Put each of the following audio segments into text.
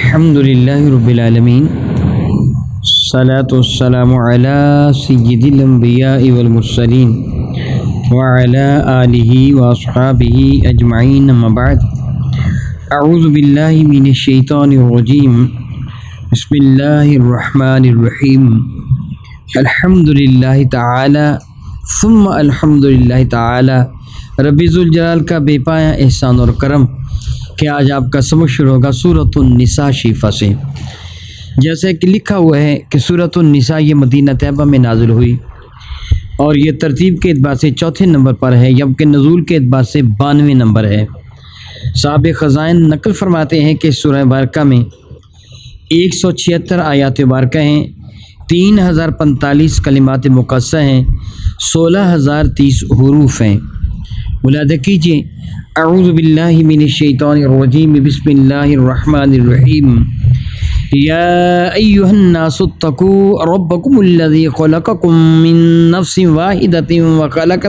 الحمدللہ رب العالمین الصلاۃ والسلام علی سید الانبیاء والمرسلین وعلی آلہ واصحابہ اجمعین اما بعد اعوذ باللہ من الشیطان الرجیم بسم اللہ الرحمن الرحیم الحمدللہ تعالی ثم الحمدللہ تعالی رب ذوالجلال کا بے پایا احسان اور کرم کہ آج آپ کا سبق شروع ہوگا سورۃ النساء شیفہ سے۔ جیسے کہ لکھا ہوا ہے کہ سورۃ النساء یہ مدینہ طیبہ میں نازل ہوئی اور یہ ترتیب کے اعتبار سے چوتھے نمبر پر ہے، جبکہ نزول کے اعتبار سے 92 نمبر ہے۔ صاحب خزائن نقل فرماتے ہیں کہ سورہ بارکہ میں 176 آیات بارکہ ہیں، 3045 کلمات مقصہ ہیں، 16030 حروف ہیں۔ ملاحظہ کیجیے، اعوذ باللہ من الشیطان الرجیم بسم اللہ الرحمن الرحیم یا ایہا الناس اتقوا ربکم الذی خلقکم من نفس واحدۃ وخلق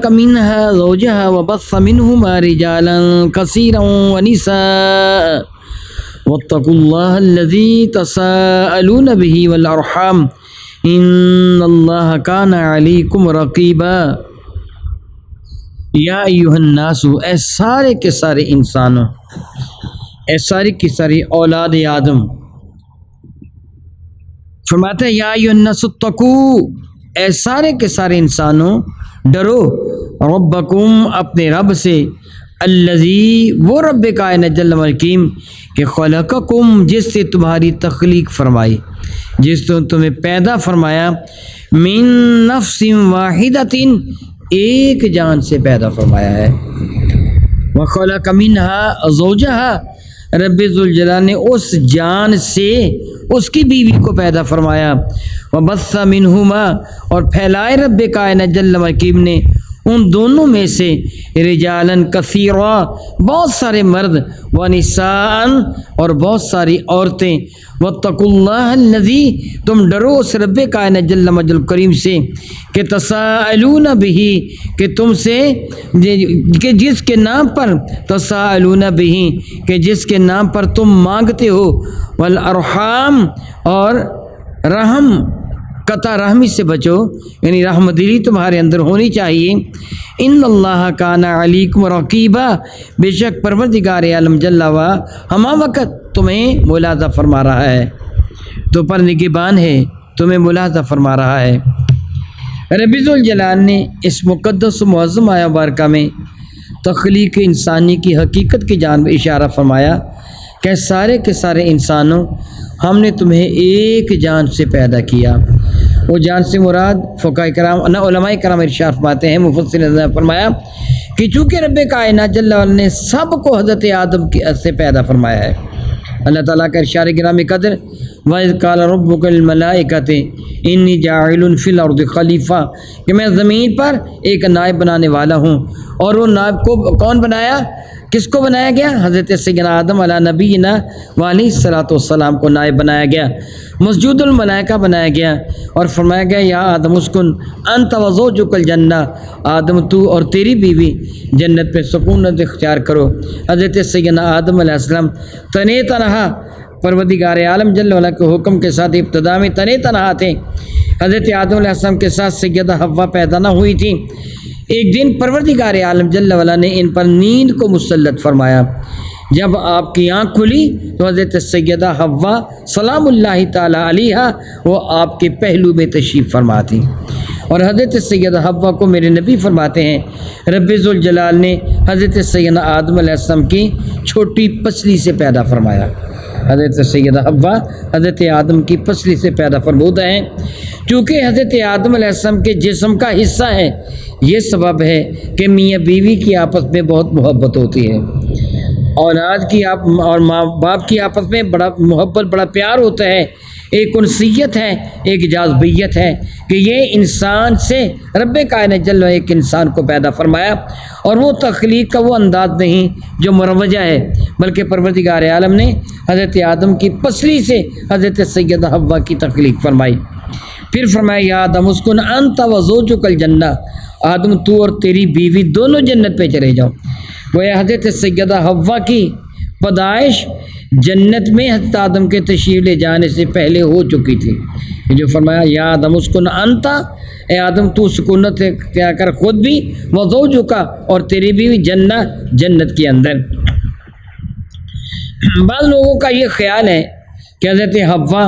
منها زوجها وبث منهما رجالا كثيرا ونساء واتقوا الله الذي تساءلون به والارحام ان اللہ کان علیکم رقیبا۔ یا ایہا الناس، اے سارے کے سارے انسانوں، اے ساری کی ساری اولاد آدم، فرماتا ہے یا ایہا الناس اتقوا، اے سارے کے سارے انسانوں ڈرو، ربکم اپنے رب سے، الذی وہ رب کائنات جل وعلا کہ خلقکم جس سے تمہاری تخلیق فرمائی، جس نے تمہیں پیدا فرمایا، من نفس واحدۃ ایک جان سے پیدا فرمایا ہے، وخلق منها زوجها رب ذوالجلال نے اس جان سے اس کی بیوی کو پیدا فرمایا، وبث منہما اور پھیلائے رب کائنات جل وعلا نے ان دونوں میں سے رجالن کثیرا بہت سارے مرد، ونساء اور بہت ساری عورتیں، واتقوا اللہ الذی تم ڈرو اس رب کائنات جل مجد الکریم سے کہ تساءلون بہ کہ تم سے کہ جس کے نام پر تساءلون بہ کہ جس کے نام پر تم مانگتے ہو، والارحام اور رحم قطع رحمی سے بچو، یعنی رحم دلی تمہارے اندر ہونی چاہیے۔ ان اللہ کان علیکم رقیبا، بے شک پروردگار عالم جل وا ہما وقت تمہیں ملاحظہ فرما رہا ہے، تو پر نگہبان ہے، تمہیں ملاحظہ فرما رہا ہے۔ رب ذوالجلال نے اس مقدس و معظم آیہ بارکہ میں تخلیق انسانی کی حقیقت کی جانب اشارہ فرمایا کہ سارے کے سارے انسانوں ہم نے تمہیں ایک جان سے پیدا کیا۔ وہ جان سے مراد فقہاء کرام علماء کرام ارشاد فرماتے ہیں، مفسرین نے فرمایا کہ چونکہ رب کائنات جل وعلا نے سب کو حضرت آدم کی سے پیدا فرمایا ہے۔ اللہ تعالیٰ کا ارشاد گرامی قدر وَإِذْ قَالَ رَبُّكَ لِلْمَلَائِكَةِ إِنِّي جَاعِلٌ فِي الْأَرْضِ خلیفہ کہ میں زمین پر ایک نائب بنانے والا ہوں، اور وہ نائب کو کون بنایا؟ کس کو بنایا گیا؟ حضرت سیدنا آدم علیہ نبینا وعلیہ الصلوۃ والسلام کو نائب بنایا گیا، مسجود الملائکہ بنایا گیا، اور فرمایا گیا یا آدم اسکن انت وزوجک الجنہ، آدم تو اور تیری بیوی جنت پہ سکونت اختیار کرو۔ حضرت سیدنا آدم علیہ السلام تنے تنہا پروردگار عالم جل وعلا کے حکم کے ساتھ ابتدا میں تنے تنہا تھے۔ حضرت آدم علیہ السلام کے ساتھ سیدہ حوا پیدا نہ ہوئی تھی۔ ایک دن پروردگار عالم جل وعلا نے ان پر نیند کو مسلط فرمایا۔ جب آپ کی آنکھ کھلی تو حضرت سیدہ حوا سلام اللہ تعالی علیہا وہ آپ کے پہلو میں تشریف فرما تھی، اور حضرت سیدہ حوا کو میرے نبی فرماتے ہیں رب ذوالجلال نے حضرت سیدنا آدم علیہ السلام کی چھوٹی پسلی سے پیدا فرمایا۔ حضرت سیدہ حوا حضرت آدم کی پسلی سے پیدا فرمودہ ہیں۔ چونکہ حضرت آدم علیہ السلام کے جسم کا حصہ ہے، یہ سبب ہے کہ میاں بیوی کی آپس میں بہت محبت ہوتی ہے، اولاد کی اور ماں باپ کی آپس میں بڑا محبت بڑا پیار ہوتا ہے، ایک انسیت ہے، ایک جاذبیت ہے کہ یہ انسان سے رب کائنات جل ایک انسان کو پیدا فرمایا، اور وہ تخلیق کا وہ انداز نہیں جو مروجہ ہے، بلکہ پروردگار عالم نے حضرت آدم کی پسلی سے حضرت سیدہ حوا کی تخلیق فرمائی۔ پھر فرمایا یا آدم اسکن انت وزوجک الجنہ، آدم تو اور تیری بیوی دونوں جنت پہ چلے جاؤ۔ وہ حضرت سیدہ حوا کی پیدائش جنت میں حضرت آدم کے تشریف لے جانے سے پہلے ہو چکی تھی. جو فرمایا یا آدم اسکن انتا، اے آدم تو سکونت کیا کر خود بھی، وزوجک اور تیری بھی جنت کے اندر. بعض لوگوں کا یہ خیال ہے کہ حضرت حوا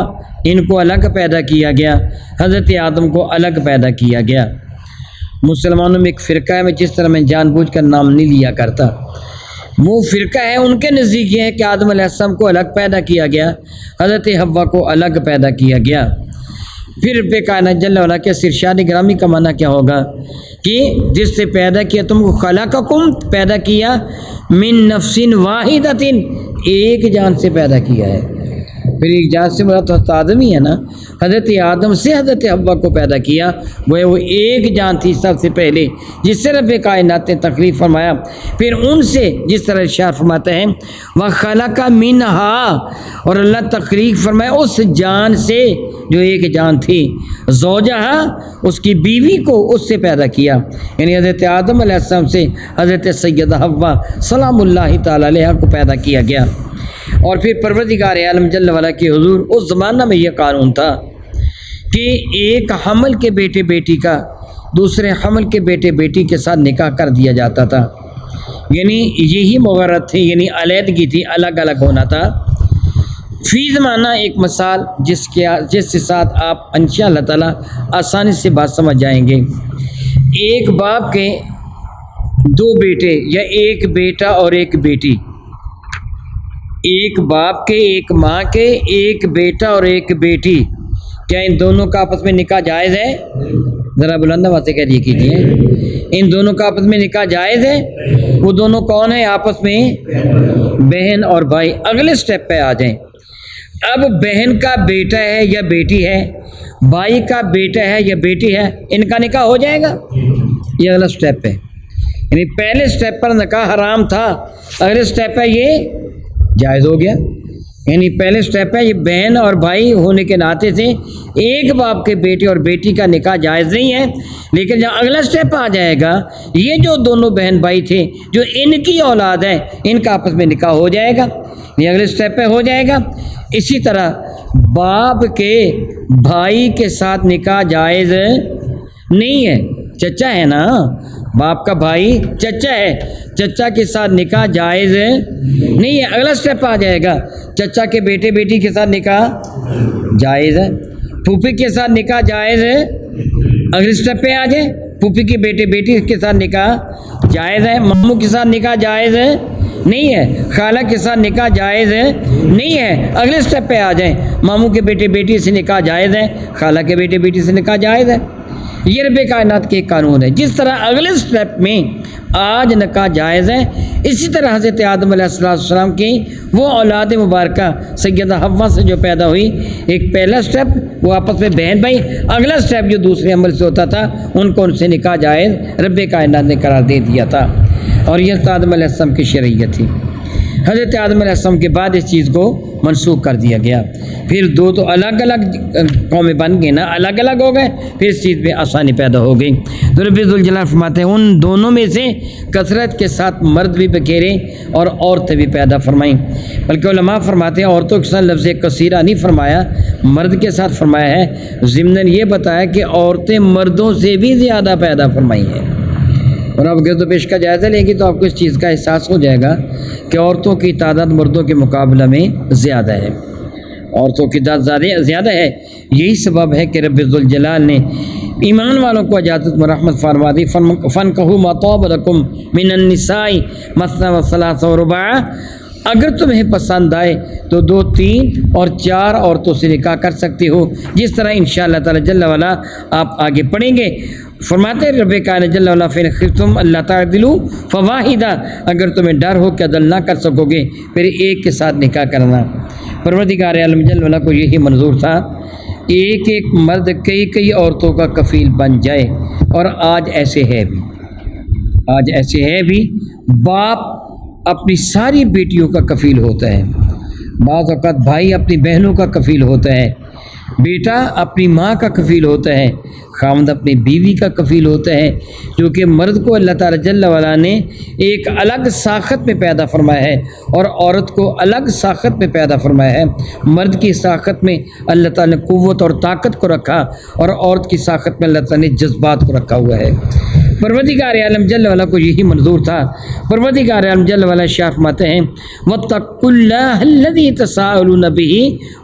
ان کو الگ پیدا کیا گیا، حضرت آدم کو الگ پیدا کیا گیا. مسلمانوں میں ایک فرقہ ہے، میں جس طرح میں جان بوجھ کر نام نہیں لیا کرتا، وہ فرقہ ہے ان کے نزدیک یہ ہے کہ آدم علیہ السلام کو الگ پیدا کیا گیا، حضرت حوا کو الگ پیدا کیا گیا. پھر رب کائنات جل وعلا کے ارشاد گرامی کا معنی کیا ہوگا کہ جس سے پیدا کیا تم کو، خلقکم پیدا کیا، من نفس واحدۃ ایک جان سے پیدا کیا ہے. پھر ایک جان سے مراد تو آدم ہی ہے نا، حضرت آدم سے حضرت حوا کو پیدا کیا، وہ ایک جان تھی سب سے پہلے جس سے رب کائنات نے تخلیق فرمایا. پھر ان سے جس طرح ارشاد فرماتے ہیں وَخَلَقَ مِنْهَا، اور اللہ تخلیق فرمایا اس جان سے جو ایک جان تھی، زوجہا اس کی بیوی کو اس سے پیدا کیا، یعنی حضرت آدم علیہ السلام سے حضرت سیدہ حوا سلام اللہ تعالی علیہ کو پیدا کیا گیا. اور پھر پروردگار عالم جل وعلا کے حضور اس زمانہ میں یہ قانون تھا کہ ایک حمل کے بیٹے بیٹی کا دوسرے حمل کے بیٹے بیٹی کے ساتھ نکاح کر دیا جاتا تھا، یعنی یہی مغرت تھی، یعنی علیحدگی تھی، الگ الگ ہونا تھا. فی زمانہ ایک مثال جس کے ساتھ آپ انشاءاللہ تعالی آسانی سے بات سمجھ جائیں گے. ایک باپ کے دو بیٹے یا ایک بیٹا اور ایک بیٹی، ایک باپ کے ایک ماں کے ایک بیٹا اور ایک بیٹی، کیا ان دونوں کا آپس میں نکاح جائز ہے؟ ذرا بلند آواز سے کہہ دیے کیجیے، ان دونوں کا آپس میں نکاح جائز ہے؟ وہ دونوں کون ہیں آپس میں؟ بہن اور بھائی. اگلے سٹیپ پہ آ جائیں. اب بہن کا بیٹا ہے یا بیٹی ہے، بھائی کا بیٹا ہے یا بیٹی ہے، ان کا نکاح ہو جائے گا؟ یہ اگلا سٹیپ ہے. یعنی پہلے سٹیپ پر نکاح حرام تھا، اگلے سٹیپ پہ یہ جائز ہو گیا. یعنی پہلے سٹیپ ہے یہ بہن اور بھائی ہونے کے ناطے سے ایک باپ کے بیٹے اور بیٹی کا نکاح جائز نہیں ہے. لیکن جہاں اگلا سٹیپ آ جائے گا، یہ جو دونوں بہن بھائی تھے جو ان کی اولاد ہے، ان کا آپس میں نکاح ہو جائے گا، یہ اگلے سٹیپ پہ ہو جائے گا. اسی طرح باپ کے بھائی کے ساتھ نکاح جائز نہیں ہے، چچا ہے نا، باپ کا بھائی چچا ہے، چچا کے ساتھ نکاح جائز نہیں ہے. اگلا سٹیپ آ جائے گا، چچا کے بیٹے بیٹی کے ساتھ نکاح جائز ہے، پھوپھی کے ساتھ نکاح جائز ہے. اگلے سٹیپ پہ آ جائے، پھوپھی کے بیٹے بیٹی کے ساتھ نکاح جائز ہے، ماموں کے ساتھ نکاح جائز نہیں ہے، خالہ کے ساتھ نکاح جائز نہیں ہے. اگلے سٹیپ پہ آ جائیں، ماموں کے بیٹے بیٹی سے نکاح جائز ہے، خالہ کے بیٹے بیٹی سے نکاح جائز ہے. یہ رب کائنات کے قانون ہے. جس طرح اگلے سٹیپ میں آج نکاح جائز ہے، اسی طرح حضرت آدم علیہ السلام کی وہ اولاد مبارکہ سیدہ حوا سے جو پیدا ہوئی، ایک پہلا سٹیپ وہ آپس میں بہن بھائی، اگلا سٹیپ جو دوسرے عمل سے ہوتا تھا ان کو ان سے نکاح جائز رب کائنات نے قرار دے دیا تھا. اور یہ حضرت آدم علیہ السلام کی شریعت تھی. حضرت آدم علیہ السلام کے بعد اس چیز کو منسوخ کر دیا گیا. پھر دو تو الگ الگ قومیں بن گئے نا، الگ الگ ہو گئے، پھر اس چیز میں آسانی پیدا ہو گئی. تو رب ذوالجلال فرماتے ہیں ان دونوں میں سے کثرت کے ساتھ مرد بھی بکھیرے اور عورتیں بھی پیدا فرمائیں. بلکہ علماء فرماتے ہیں عورتوں کے ساتھ لفظ کثیرہ نہیں فرمایا، مرد کے ساتھ فرمایا ہے. ضمناً یہ بتایا کہ عورتیں مردوں سے بھی زیادہ پیدا فرمائی ہیں. اور آپ گرد و پیش کا جائزہ لیں گے تو آپ کو اس چیز کا احساس ہو جائے گا کہ عورتوں کی تعداد مردوں کے مقابلہ میں زیادہ ہے، عورتوں کی تعداد زیادہ ہے. یہی سبب ہے کہ رب ذوالجلال نے ایمان والوں کو اجازت میں رحمت فرما دی. فَانكِحُوا مَا طَابَ لَكُم مِّنَ النِّسَاءِ مَثْنَىٰ وَثُلَاثَ وَرُبَاعَ، اگر تمہیں پسند آئے تو 2 3 اور 4 عورتوں سے نکاح کر سکتے ہو، جس طرح انشاءاللہ تعالی جل وعلا آپ آگے پڑھیں گے. فرماتے رب کائنات جل وعلا فَإِنْ خِفْتُمْ أَلَّا تَعْدِلُوا فَوَاحِدَةً، اگر تمہیں ڈر ہو کہ عدل نہ کر سکو گے پھر ایک کے ساتھ نکاح کرنا. پروردگار عالم جل وعلا کو یہی منظور تھا ایک ایک مرد کئی عورتوں کا کفیل بن جائے. اور آج ایسے ہے بھی باپ اپنی ساری بیٹیوں کا کفیل ہوتا ہے، بعض اوقات بھائی اپنی بہنوں کا کفیل ہوتا ہے، بیٹا اپنی ماں کا کفیل ہوتا ہے، خاوند اپنی بیوی کا کفیل ہوتا ہے، کیونکہ مرد کو اللہ تعالیٰ جل وعلا نے ایک الگ ساخت میں پیدا فرمایا ہے اور عورت کو الگ ساخت میں پیدا فرمایا ہے۔ مرد کی ساخت میں اللہ تعالیٰ نے قوت اور طاقت کو رکھا اور عورت کی ساخت میں اللہ تعالیٰ نے جذبات کو رکھا ہوا ہے۔ پروردگار عالم جل وعلا کو یہی منظور تھا۔ پروردگار عالم جل وعلا شاہ فرماتے ہیں وَاتَّقُوا اللَّهَ الَّذِي تَسَاءَلُونَ بِهِ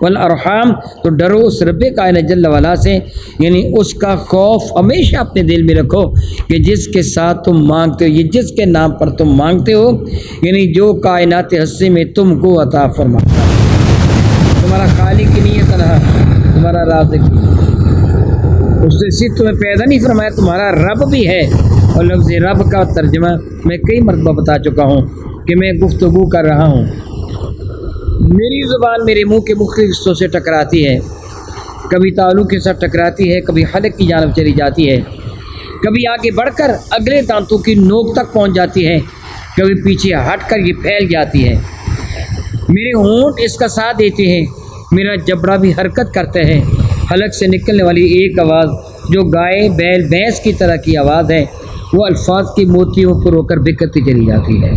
وَالْأَرْحَامَ، تو ڈرو اس رب کائنات جل وعلا سے، یعنی اس کا خوف ہمیشہ اپنے دل میں رکھو کہ جس کے ساتھ تم مانگتے ہو، یہ جس کے نام پر تم مانگتے ہو، یعنی جو کائنات ہستی میں تم کو عطا فرماتا ہے۔ تمہارا خالق کی نہیں ہے تنہا، تمہارا رازق بھی، اس نے صرف تمہیں پیدا نہیں فرمایا، تمہارا رب بھی ہے۔ اور لفظ رب کا ترجمہ میں کئی مرتبہ بتا چکا ہوں کہ میں گفتگو کر رہا ہوں، میری زبان میرے منہ کے مختلف حصوں سے ٹکراتی ہے، کبھی تالو کے ساتھ ٹکراتی ہے، کبھی حلق کی جانب چلی جاتی ہے، کبھی آگے بڑھ کر اگلے دانتوں کی نوک تک پہنچ جاتی ہے، کبھی پیچھے ہٹ کر یہ پھیل جاتی ہے۔ میرے ہونٹ اس کا ساتھ دیتے ہیں، میرا جبڑا بھی حرکت کرتا ہے۔ حلق سے نکلنے والی ایک آواز جو گائے بیل بھینس کی طرح کی آواز ہے، وہ الفاظ کی موتیوں کو رو کر بکھرتی چلی جاتی ہے۔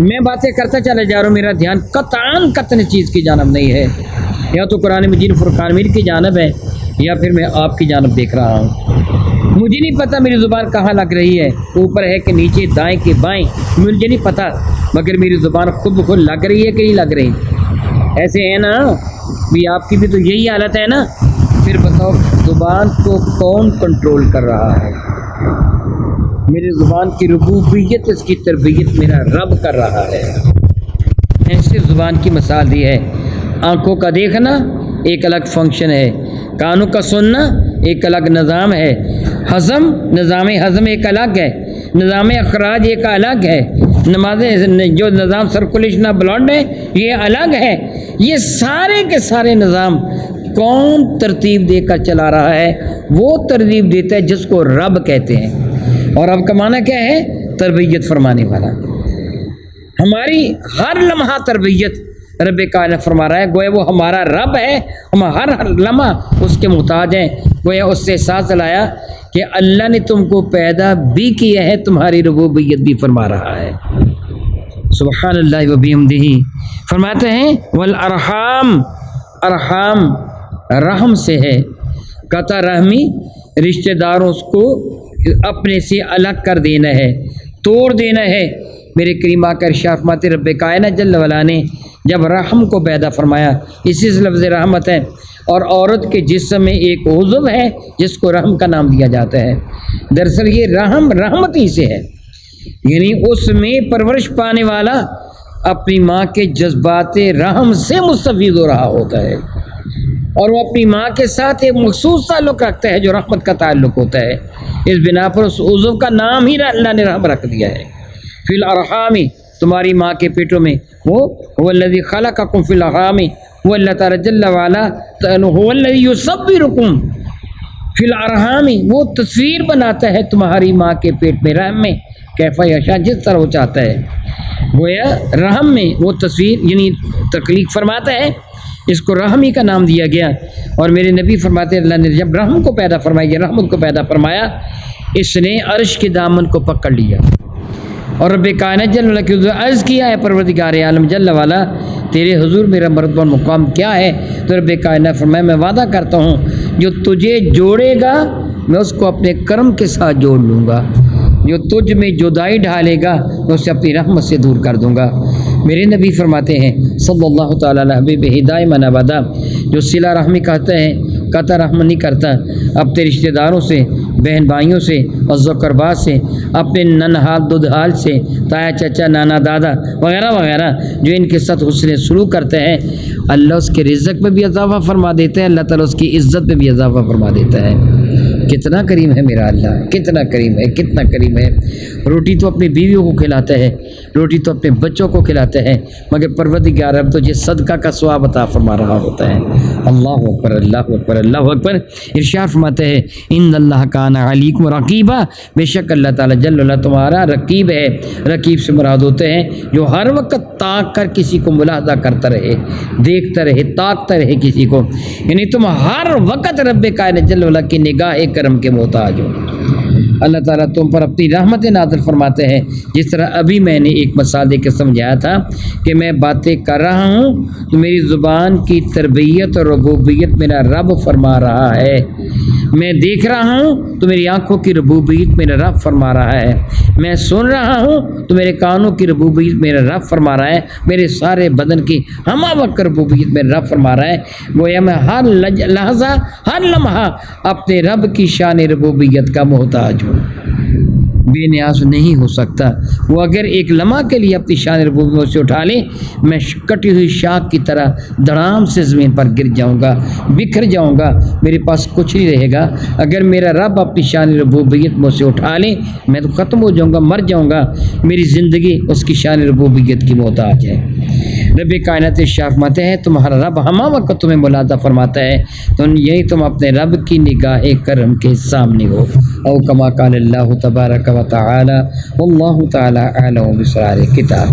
میں باتیں کرتا چلا جا رہا ہوں، میرا دھیان قطعاً چیز کی جانب نہیں ہے، یا تو قرآن مجید فرقان میر کی جانب ہے یا پھر میں آپ کی جانب دیکھ رہا ہوں۔ مجھے نہیں پتہ میری زبان کہاں لگ رہی ہے، اوپر ہے کہ نیچے، دائیں کہ بائیں، مجھے نہیں پتہ، مگر میری زبان خود بخود لگ رہی ہے کہ نہیں لگ رہی۔ ایسے ہے نا بھی، آپ کی بھی تو یہی حالت ہے نا۔ پھر بتاؤ زبان کو کون کنٹرول کر رہا ہے؟ میری زبان کی ربوبیت، اس کی تربیت میرا رب کر رہا ہے۔ ایسے زبان کی مثال دی ہے، آنکھوں کا دیکھنا ایک الگ فنکشن ہے، کانوں کا سننا ایک الگ نظام ہے، نظام ہضم ایک الگ ہے، نظام اخراج ایک الگ ہے، جو نظام سرکولیشن آف بلڈ ہے یہ الگ ہے۔ یہ سارے کے سارے نظام کون ترتیب دے کر چلا رہا ہے؟ وہ ترتیب دیتا ہے جس کو رب کہتے ہیں، اور رب کا معنی کیا ہے؟ تربیت فرمانے والا۔ ہماری ہر لمحہ تربیت رب کائنات فرما رہا ہے، گویا وہ ہمارا رب ہے، ہم ہر لمحہ اس کے محتاج ہیں۔ گویا اس سے احساس دلایا کہ اللہ نے تم کو پیدا بھی کیا ہے، تمہاری ربوبیت بھی فرما رہا ہے۔ سبحان اللہ و بحمدہ۔ فرماتے ہیں والارحام، ارحام رحم سے ہے، قطع رحمی رشتہ داروں کو اپنے سے الگ کر دینا ہے، توڑ دینا ہے۔ میرے کریم آقا ارشاد فرماتے رب کائنات جل وعلا نے جب رحم کو پیدا فرمایا، اسی سے لفظ رحمت ہے، اور عورت کے جسم میں ایک عضو ہے جس کو رحم کا نام دیا جاتا ہے۔ دراصل یہ رحم رحمت ہی سے ہے، یعنی اس میں پرورش پانے والا اپنی ماں کے جذبات رحم سے مستفید ہو رہا ہوتا ہے، اور وہ اپنی ماں کے ساتھ ایک مخصوص تعلق رکھتا ہے جو رحمت کا تعلق ہوتا ہے۔ اس بنا پر اس عضو کا نام ہی اللہ نے رحم رکھ دیا ہے۔ فی الارحام، تمہاری ماں کے پیٹوں میں، وہ الذی خلقکم فی الارحام، وہ اللہ تعالی جل وعلا، هو الذی یصورکم فی الارحام، وہ تصویر بناتا ہے تمہاری ماں کے پیٹ میں، رحم میں، کیف یشاء، جس طرح وہ چاہتا ہے۔ گویا رحم میں وہ تصویر یعنی تخلیق فرماتا ہے، اس کو رحم ہی کا نام دیا گیا۔ اور میرے نبی فرماتے ہیں اللہ نے جب رحم کو پیدا فرمایا، رحمت کو پیدا فرمایا، اس نے عرش کے دامن کو پکڑ لیا اور رب کائنات جل وعلا کی حضور عرض کیا ہے پروردگار عالم جل وعلا تیرے حضور میرا مرتبہ مقام کیا ہے؟ تو رب کائنات فرمایا میں وعدہ کرتا ہوں جو تجھے جوڑے گا میں اس کو اپنے کرم کے ساتھ جوڑ لوں گا، جو تجھ میں جدائی ڈھالے گا میں اسے اپنی رحمت سے دور کر دوں گا۔ میرے نبی فرماتے ہیں صلی اللہ تعالیٰ علیہ حبیب دائما ابدا، جو صلہ رحمی کہتا ہے قطع رحم نہیں کرتا، اپنے رشتہ داروں سے، بہن بھائیوں سے، عزو قربات سے، اپنے ننہال دودھال سے، تایا چچا نانا دادا وغیرہ وغیرہ، جو ان کے ساتھ حسن سلوک کرتے ہیں، اللہ اس کے رزق میں بھی اضافہ فرما دیتا ہے، اللہ تعالیٰ اس کی عزت میں بھی اضافہ فرما دیتا ہے۔ کتنا کریم ہے میرا اللہ، کتنا کریم ہے، کتنا کریم ہے۔ روٹی تو اپنی بیویوں کو کھلاتا ہے، روٹی تو اپنے بچوں کو کھلاتا ہے، مگر پروردگار رب تجھے صدقہ کا ثواب عطا فرما رہا ہوتا ہے۔ اللہ اکبر، اللہ اکبر، اللہ اکبر۔ ارشاد فرماتے ہیں ان اللہ کان علیکم رقیبا، بے شک اللہ تعالیٰ جل اللہ تمہارا رقیب ہے۔ رقیب سے مراد ہوتے ہیں جو ہر وقت تاک کر کسی کو ملاحظہ کرتا رہے، دیکھتا رہے، تاکتا رہے کسی کو، یعنی تم ہر وقت رب کائنات جل اللہ کی نگاہ کرم کے محتاج ہو۔ اللہ تعالیٰ تم پر اپنی رحمت نازل فرماتے ہیں، جس طرح ابھی میں نے ایک مثال دے کے سمجھایا تھا کہ میں باتیں کر رہا ہوں تو میری زبان کی تربیت اور ربوبیت میرا رب فرما رہا ہے، میں دیکھ رہا ہوں تو میری آنکھوں کی ربوبیت میرا رب فرما رہا ہے، میں سن رہا ہوں تو میرے کانوں کی ربوبیت میرا رب فرما رہا ہے، میرے سارے بدن کی ہمہ وقت ربوبیت میرا رب فرما رہا ہے۔ گویا میں ہر لحظہ ہر لمحہ اپنے رب کی شان ربوبیت کا محتاج ہوں، بے نیاز نہیں ہو سکتا۔ وہ اگر ایک لمحہ کے لیے اپنی شان ربوبیت سے اٹھا لے، میں کٹی ہوئی شاخ کی طرح دھڑام سے زمین پر گر جاؤں گا، بکھر جاؤں گا، میرے پاس کچھ نہیں رہے گا۔ اگر میرا رب اپنی شان ربوبیت مجھ سے اٹھا لے، میں تو ختم ہو جاؤں گا، مر جاؤں گا۔ میری زندگی اس کی شان ربوبیت کی محتاج ہے۔ رب کائنات ارشاد فرماتے ہیں تمہارا رب ہمہ وقت تمہیں ملاحظہ فرماتا ہے، تو یہی تم اپنے رب کی نگاہ کرم کے سامنے ہو۔ او کما قال اللہ تبارک و تعالی واللہ تعالی اعلم بسرار کتاب۔